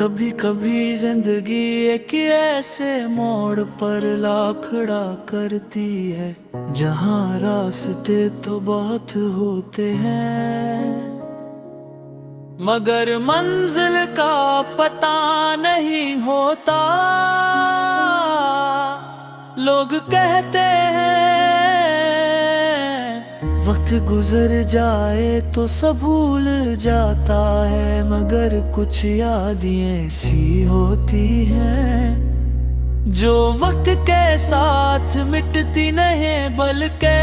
कभी कभी जिंदगी एक ऐसे मोड़ पर ला खड़ा करती है जहाँ रास्ते तो बहुत होते हैं, मगर मंजिल का पता नहीं होता। लोग कहते हैं वक्त गुजर जाए तो सब भूल जाता है, मगर कुछ यादें ऐसी होती हैं जो वक्त के साथ मिटती नहीं बल्कि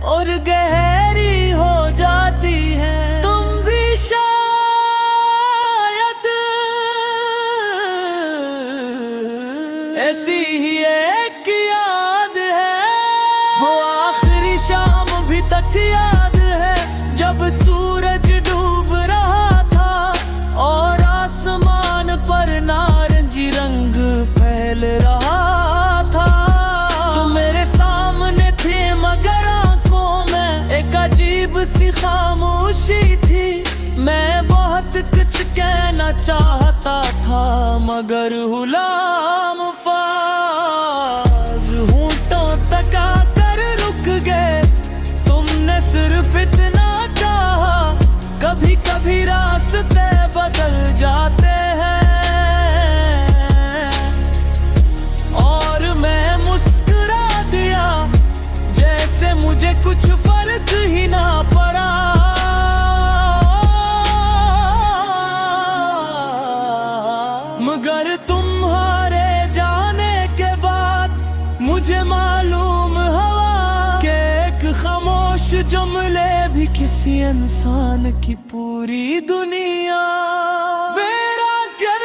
और गहरी हो जाती है। तुम भी शायद ऐसी ही एक याद है, वो आखिरी शाम भी तक याद है जब सूरज डूब रहा था और आसमान पर नारंगी रंग फैल रहा था। तुम मेरे सामने थे मगर आंखों में एक अजीब सी खामोशी थी। मैं बहुत कुछ कहना चाहता था मगर हुलाम फाज होंठों तक आकर रुक गए। तुमने सिर्फ इतना कहा, कभी कभी रास्ते बदल जाते हैं, और मैं मुस्कुरा दिया जैसे मुझे कुछ फर्क ही ना पड़ा। मगर तुम्हारे जाने के बाद मुझे मालूम हुआ कि एक खामोश जुमले भी किसी इंसान की पूरी दुनिया वेरा कर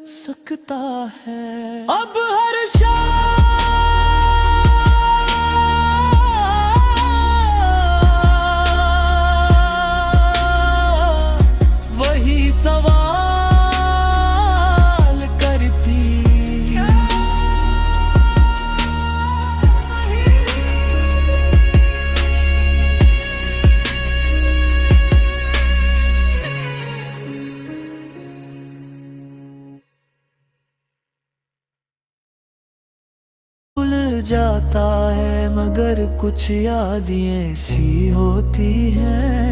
सकता है। अब हर वही सवाल करती, भूल जाता है मगर कुछ यादें ऐसी होती हैं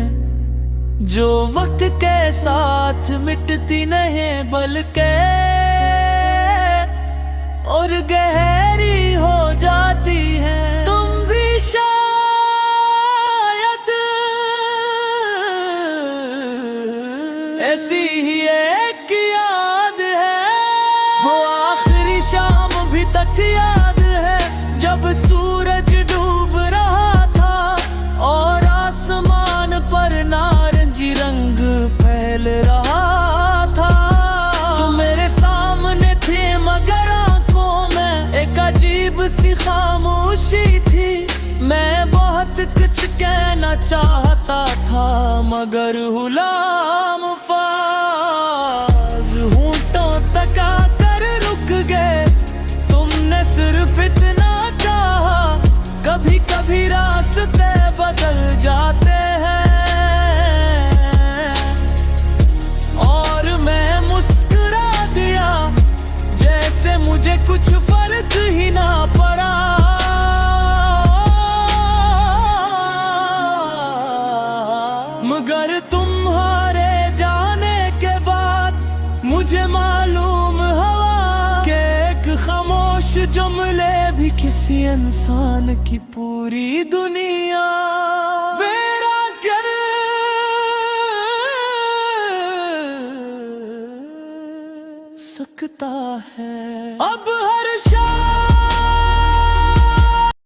जो वक्त के साथ मिटती नहीं बल्कि और गहरी हो जाती है। तुम भी शायद ऐसी ही एक याद है, वो आखिरी शाम भी तक याद है जब सूरज डूब रहा था और आसमान पर नारंगी रंग फैल रहा था। तुम मेरे सामने थे मगर आंखों में एक अजीब सी खामोशी थी। मैं बहुत कुछ कहना चाहता था मगर हुलाम फाज होंठों तक आकर रुक गए। तुमने सिर्फ इतना कहा, कभी कभी रास्ते बदल जाते हैं, और मैं मुस्कुरा दिया जैसे मुझे कुछ फर्क ही ना पड़ा। मगर तुम्हारे जाने के बाद मुझे मालूम हुआ कि एक खामोश जुमले भी किसी इंसान की पूरी दुनिया वेरा कर सकता है। अब